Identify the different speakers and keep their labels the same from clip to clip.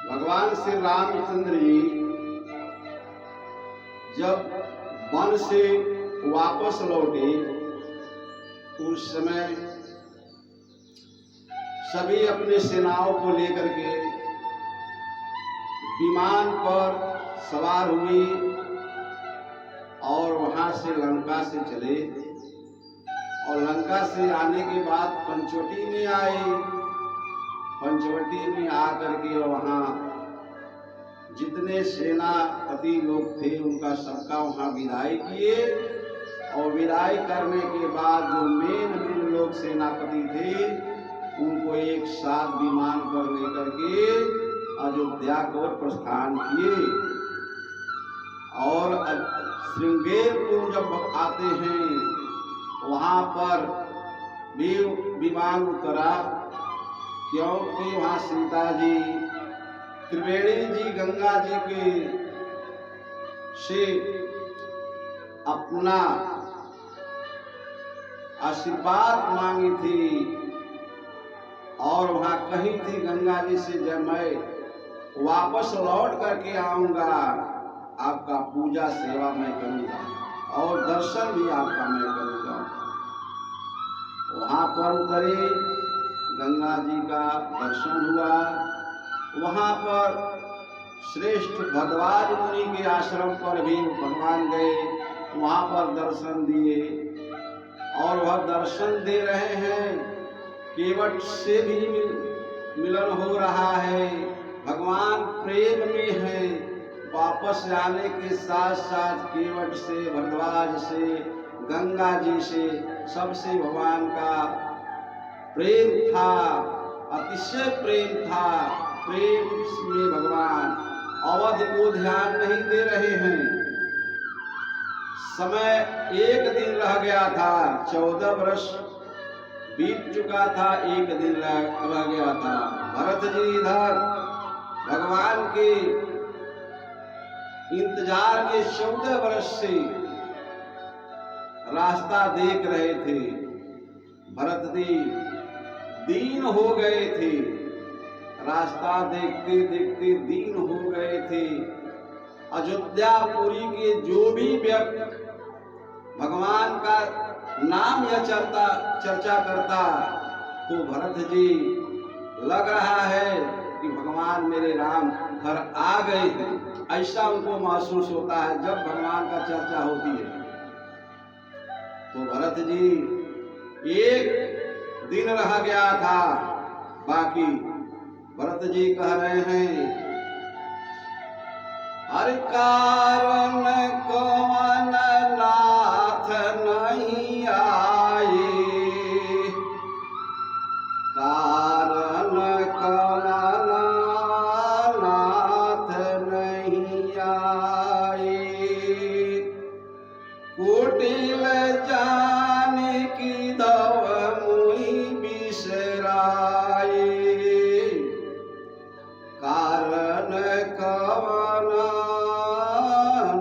Speaker 1: भगवान श्री रामचंद्र जी जब वन से वापस लौटे उस समय सभी अपने सेनाओं को लेकर के विमान पर सवार हुए और वहां से लंका से चले और लंका से आने के बाद पंचवटी में आए। पंचवटी में आकर के वहां जितने सेनापति लोग थे उनका सबका वहां विदाई किए और विदाई करने के बाद जो मेन लोग सेनापति थे उनको एक साथ विमान पर लेकर के अयोध्या को प्रस्थान किए। और श्रृंगेरपुर जब आते हैं वहां पर भी विमान उतरा, क्योंकि वहां सीता जी त्रिवेणी जी गंगा जी के से अपना आशीर्वाद मांगी थी और वहां कही थी गंगा जी से जब मैं वापस लौट करके आऊंगा आपका पूजा सेवा मैं करूंगा और दर्शन भी आपका मैं करूंगा। वहां पर उतरे, गंगा जी का दर्शन हुआ। वहां पर श्रेष्ठ भरद्वाज मुनि के आश्रम पर भी भगवान गए, वहां पर दर्शन दिए और वह दर्शन दे रहे हैं। केवट से भी मिलन हो रहा है, भगवान प्रेम में है। वापस आने के साथ साथ केवट से, भरद्वाज से, गंगा जी से सबसे भगवान का प्रेम था, अतिशय प्रेम था। प्रेम में भगवान अवध को ध्यान नहीं दे रहे हैं। समय एक दिन रह गया था, 14 वर्ष बीत चुका था, एक दिन रह गया था। भरत जी इधर भगवान के इंतजार में 14 वर्ष से रास्ता देख रहे थे। भरत जी दीन हो गए थे, रास्ता देखते देखते दीन हो गए थे। अयोध्यापुरी के जो भी व्यक्ति भगवान का नाम या चर्चा करता तो भरत जी लग रहा है कि भगवान मेरे राम घर आ गए हैं, ऐसा उनको महसूस होता है जब भगवान का चर्चा होती है। तो भरत जी एक दिन रह गया था बाकी। भरत जी कह रहे हैं, हर कारण कवन नाथ नहीं आए, कारण कवन नाथ नहीं आए, कुटिल जाने की दव मुई बिसराए, कारण कवन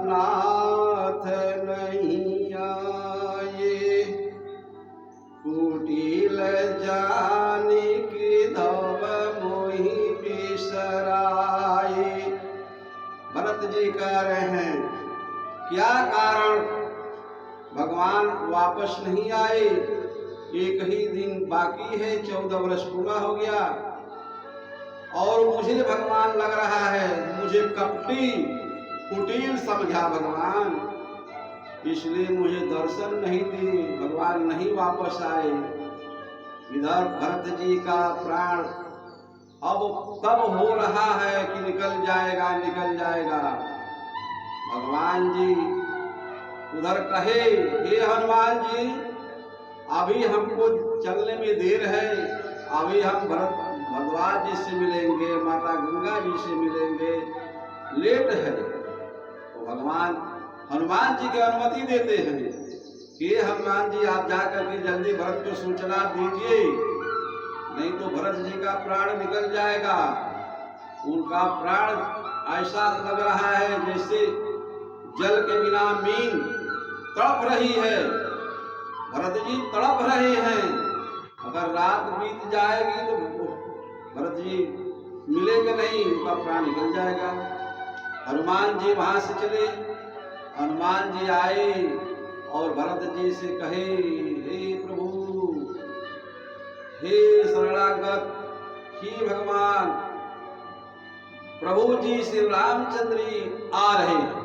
Speaker 1: नाथ नहीं आए, कुटिल जाने की दव मोहि बिसराए। भरत जी कह रहे हैं, क्या कारण भगवान वापस नहीं आए? एक ही दिन बाकी है, 14 वर्ष पूरा हो गया और मुझे भगवान लग रहा है, मुझे कपटी कुटिल समझा भगवान, इसलिए मुझे दर्शन नहीं दिए, भगवान नहीं वापस आए। इधर भरत जी का प्राण अब तब हो रहा है कि निकल जाएगा निकल जाएगा। भगवान जी उधर कहे, हे हनुमान जी अभी हमको चलने में देर है, अभी हम भरद्वाज जी से मिलेंगे, माता गंगा जी से मिलेंगे, लेट है। तो भगवान हनुमान जी की अनुमति देते हैं कि हनुमान जी आप जाकर के जल्दी भरत को सूचना दीजिए, नहीं तो भरत जी का प्राण निकल जाएगा। उनका प्राण ऐसा लग रहा है जैसे जल के बिना मीन तड़प रही है, भरत जी तड़प रहे हैं। अगर रात बीत जाएगी तो भरत जी मिलेंगे नहीं, उनका प्राण निकल जाएगा। हनुमान जी वहां से चले। हनुमान जी आए और भरत जी से कहे, हे प्रभु, हे शरणागत, हे भगवान, प्रभु जी श्री रामचंद्र जी आ रहे हैं।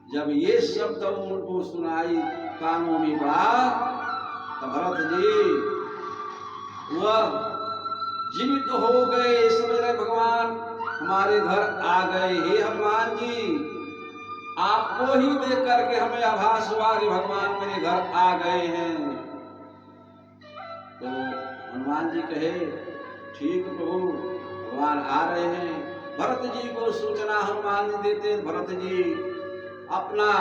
Speaker 1: जब ये शब्द उनको सुनाई कानों में पड़ा तो भरत जी वह जीवित हो गए, समझ रहे भगवान हमारे घर आ गए। हे हनुमान जी, आपको ही देख करके हमें आभास हुआ कि भगवान मेरे घर आ गए हैं। तो हनुमान जी कहे, ठीक प्रभु, भगवान आ रहे हैं। भरत जी को सूचना हनुमान जी देते। भरत जी अपना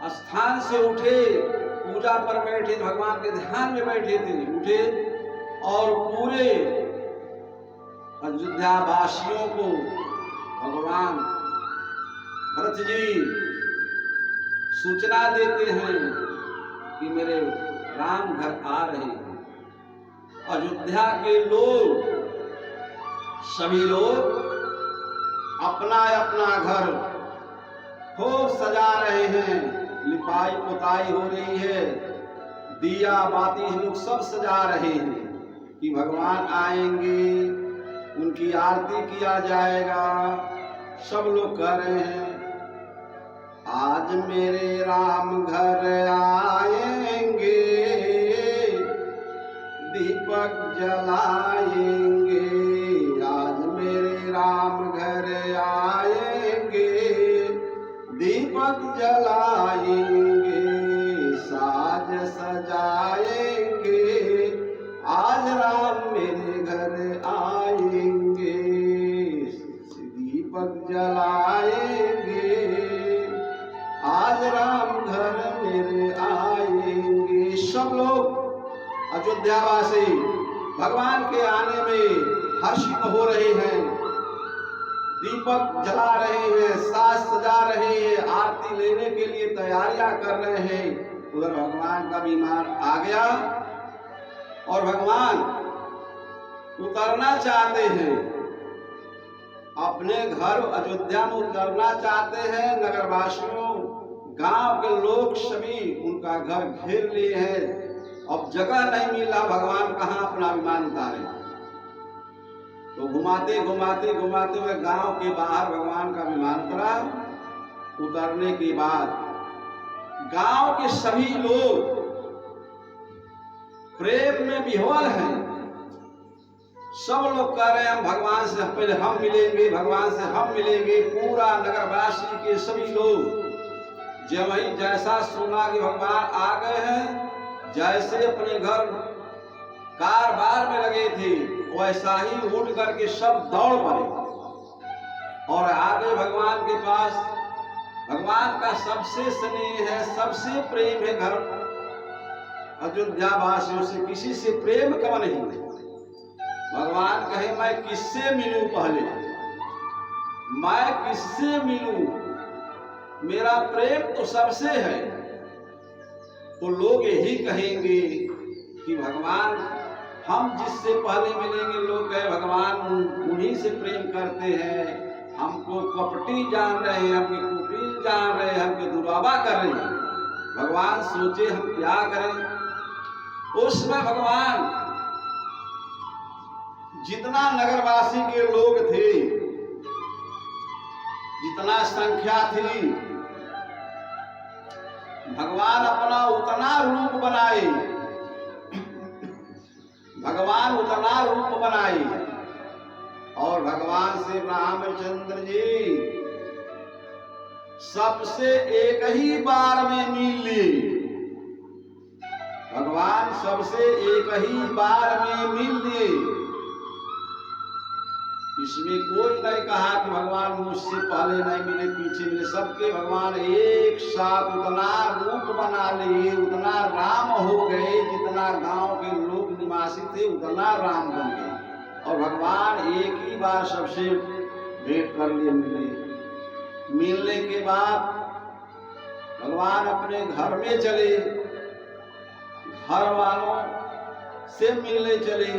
Speaker 1: स्थान से उठे, पूजा पर बैठे, भगवान के ध्यान में बैठे थे, उठे और पूरे अयोध्या वासियों को भगवान भरत जी सूचना देते हैं कि मेरे राम घर आ रहे हैं। अयोध्या के लोग, सभी लोग अपना अपना घर खूब सजा रहे हैं, लिपाई पुताई हो रही है, दिया बाती लोग सब सजा रहे हैं कि भगवान आएंगे, उनकी आरती किया जाएगा। सब लोग कह रहे हैं, आज मेरे राम घर आएंगे, दीपक जलाएंगे। आज मेरे राम घर आएंगे, दीपक जलाएंगे, साज सजाएंगे। आज राम मेरे घर आएंगे, दीपक जलाएंगे। आज राम घर मेरे आएंगे। सब लोग अयोध्यावासी भगवान के आने में हर्षित हो रहे हैं, दीपक जला रहे हैं, साज सजा रहे हैं, आरती लेने के लिए तैयारियां कर रहे हैं। उधर भगवान का विमान आ गया और भगवान उतरना चाहते हैं, अपने घर अयोध्या में उतरना चाहते हैं। नगरवासियों, गांव के लोग सभी उनका घर घेर लिए हैं। अब जगह नहीं मिला, भगवान कहाँ अपना विमान उतारे। तो घुमाते घुमाते घुमाते हुए गांव के बाहर भगवान का विमान उतरा। उतरने के बाद गांव के सभी लोग प्रेम में विह्वल हैं। सब लोग कह रहे हैं, हम भगवान से पहले हम मिलेंगे, भगवान से हम मिलेंगे। पूरा नगरवासी के सभी लोग जब ही जैसा सुना कि भगवान आ गए हैं, जैसे अपने घर कारबार में लगे थे, वैसा ही उठ करके सब दौड़ पड़े और आ गए भगवान के पास। भगवान का सबसे स्नेह है, सबसे प्रेम है घर। अयोध्या वासियों से किसी से प्रेम कम नहीं। भगवान कहे, मैं किससे मिलूं पहले, मैं किससे मिलूं, मेरा प्रेम तो सबसे है। तो लोग यही कहेंगे कि भगवान हम जिससे पहले मिलेंगे, लोग कहे भगवान उन्हीं से प्रेम करते हैं, हमको कपटी जान रहे हैं, हमके कुटिल जान रहे हैं, हमके दुरावा कर रहे हैं। भगवान सोचे हम क्या करें। उस समय भगवान जितना नगरवासी के लोग थे, जितना संख्या थी, भगवान अपना उतना रूप बनाए, भगवान उतना रूप बनाए और भगवान श्री रामचंद्र जी सबसे एक ही बार में मिल लिए। भगवान सबसे एक ही बार में मिल लिए। इसमें कोई नहीं कहा कि भगवान मुझसे पहले नहीं मिले, पीछे मिले। सबके भगवान एक साथ उतना रूप बना लिए, उतना राम हो गए, जितना गांव के लोग निवासी थे उतना राम बन गए। और भगवान एक ही बार सबसे भेंट कर लिए, मिले। मिलने के बाद भगवान अपने घर में चले, घर वालों से मिलने चले।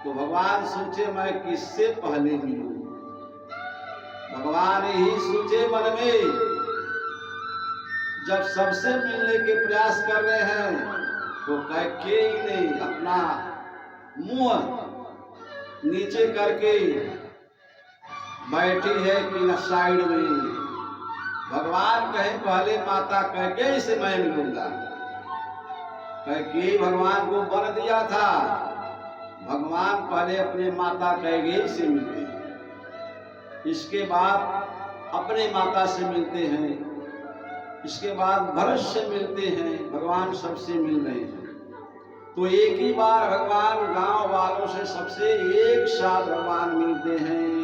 Speaker 1: तो भगवान सोचे मैं किससे पहले मिलूं। भगवान यही सोचे मन में, जब सबसे मिलने के प्रयास कर रहे हैं तो कैकेयी ने अपना मुंह नीचे करके बैठी है कि न साइड में। भगवान कहे पहले माता कैकेयी से मैं मिलूंगा। कैकेयी भगवान को वर दिया था, भगवान पहले अपने माता कैकेयी से मिलते हैं, इसके बाद अपने माता से मिलते हैं, इसके बाद भरत से मिलते हैं। भगवान सबसे मिल रहे हैं। तो एक ही बार भगवान गांव वालों से सबसे एक साथ भगवान मिलते हैं।